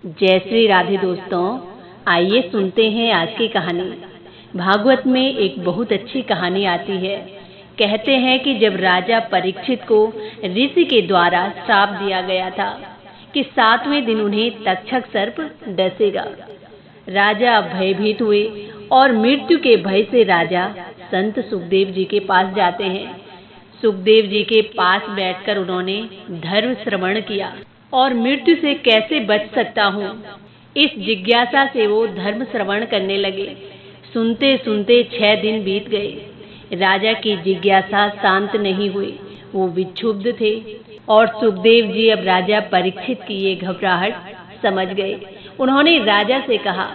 जय श्री राधे दोस्तों, आइए सुनते हैं आज की कहानी। भागवत में एक बहुत अच्छी कहानी आती है। कहते हैं कि जब राजा परीक्षित को ऋषि के द्वारा श्राप दिया गया था कि 7वें दिन उन्हें तक्षक सर्प डसेगा, राजा भयभीत हुए और मृत्यु के भय से राजा संत सुखदेव जी के पास जाते हैं। सुखदेव जी के पास बैठकर उन्होंने धर्म श्रवण किया और मृत्यु से कैसे बच सकता हूँ, इस जिज्ञासा से वो धर्म श्रवण करने लगे। सुनते सुनते 6 दिन बीत गए। राजा की जिज्ञासा शांत नहीं हुई, वो विक्षुब्ध थे और सुखदेव जी अब राजा परीक्षित की ये घबराहट समझ गए। उन्होंने राजा से कहा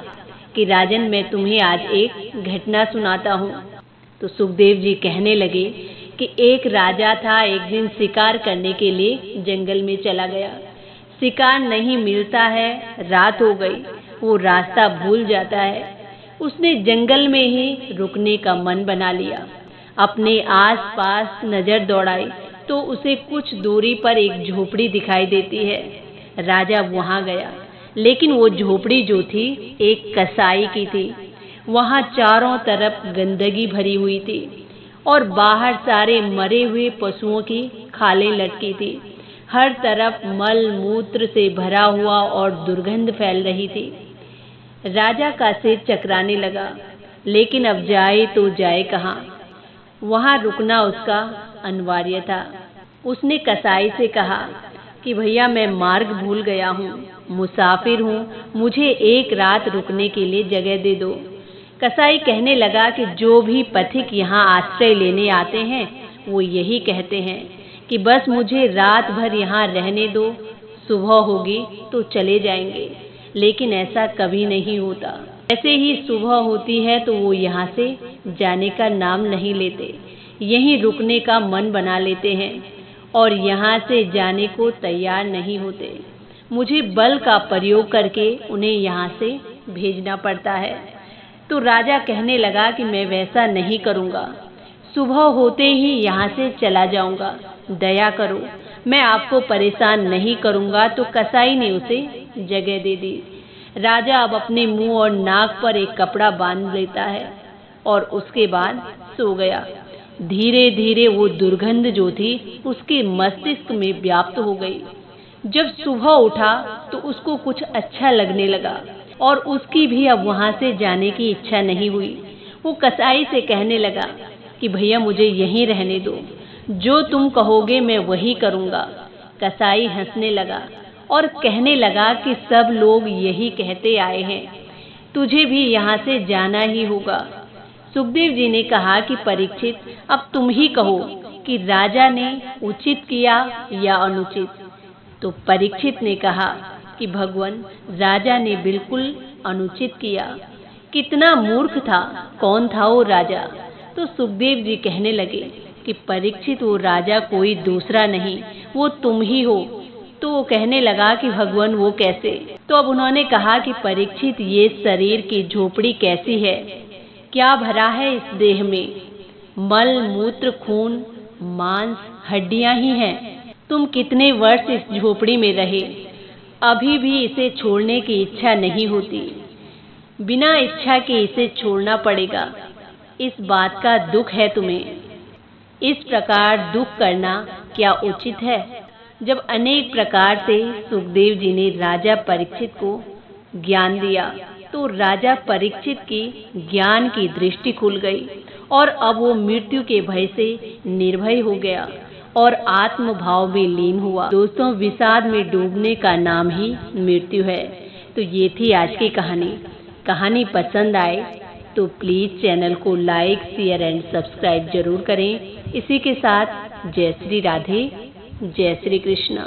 कि राजन, मैं तुम्हें आज एक घटना सुनाता हूँ। तो सुखदेव जी कहने लगे कि एक राजा था, एक दिन शिकार करने के लिए जंगल में चला गया। शिकार नहीं मिलता है, रात हो गई, वो रास्ता भूल जाता है। उसने जंगल में ही रुकने का मन बना लिया। अपने आसपास नजर दौड़ाई तो उसे कुछ दूरी पर एक झोपड़ी दिखाई देती है। राजा वहां गया, लेकिन वो झोपड़ी जो थी एक कसाई की थी। वहां चारों तरफ गंदगी भरी हुई थी और बाहर सारे मरे हुए पशुओं की खालें लटकी थी। हर तरफ मल मूत्र से भरा हुआ और दुर्गंध फैल रही थी। राजा का सिर चकराने लगा, लेकिन अब जाए तो जाए कहाँ। वहां रुकना उसका अनिवार्य था। उसने कसाई से कहा कि भैया, मैं मार्ग भूल गया हूँ, मुसाफिर हूँ, मुझे एक रात रुकने के लिए जगह दे दो। कसाई कहने लगा कि जो भी पथिक यहाँ आश्रय लेने आते हैं वो यही कहते हैं कि बस मुझे रात भर यहाँ रहने दो, सुबह होगी तो चले जाएंगे। लेकिन ऐसा कभी नहीं होता। जैसे ही सुबह होती है तो वो यहाँ से जाने का नाम नहीं लेते, यहीं रुकने का मन बना लेते हैं और यहाँ से जाने को तैयार नहीं होते। मुझे बल का प्रयोग करके उन्हें यहाँ से भेजना पड़ता है। तो राजा कहने लगा कि मैं वैसा नहीं करूँगा, सुबह होते ही यहाँ से चला जाऊँगा, दया करो, मैं आपको परेशान नहीं करूँगा। तो कसाई ने उसे जगह दे दी। राजा अब अपने मुंह और नाक पर एक कपड़ा बांध लेता है और उसके बाद सो गया। धीरे धीरे वो दुर्गंध जो थी उसके मस्तिष्क में व्याप्त हो गई। जब सुबह उठा तो उसको कुछ अच्छा लगने लगा और उसकी भी अब वहाँ से जाने की इच्छा नहीं हुई। वो कसाई से कहने लगा कि भैया, मुझे यहीं रहने दो, जो तुम कहोगे मैं वही करूँगा। कसाई हंसने लगा और कहने लगा कि सब लोग यही कहते आए हैं, तुझे भी यहाँ से जाना ही होगा। सुखदेव जी ने कहा कि परीक्षित, अब तुम ही कहो कि राजा ने उचित किया या अनुचित। तो परीक्षित ने कहा कि भगवान, राजा ने बिल्कुल अनुचित किया। कितना मूर्ख था, कौन था वो राजा? तो सुखदेव जी कहने लगे कि परीक्षित, वो राजा कोई दूसरा नहीं, वो तुम ही हो। तो वो कहने लगा कि भगवान, वो कैसे? तो अब उन्होंने कहा कि परीक्षित, ये शरीर की झोपड़ी कैसी है? क्या भरा है इस देह में? मल मूत्र खून मांस हड्डियां ही हैं। तुम कितने वर्ष इस झोपड़ी में रहे, अभी भी इसे छोड़ने की इच्छा नहीं होती। बिना इच्छा के इसे छोड़ना पड़ेगा, इस बात का दुख है तुम्हें। इस प्रकार दुख करना क्या उचित है? जब अनेक प्रकार से सुखदेव जी ने राजा परीक्षित को ज्ञान दिया तो राजा परीक्षित की ज्ञान की दृष्टि खुल गई और अब वो मृत्यु के भय से निर्भय हो गया और आत्म भाव में लीन हुआ। दोस्तों, विषाद में डूबने का नाम ही मृत्यु है। तो ये थी आज की कहानी। कहानी पसंद आए तो प्लीज़ चैनल को लाइक, शेयर एंड सब्सक्राइब जरूर करें। इसी के साथ जय श्री राधे, जय श्री कृष्णा।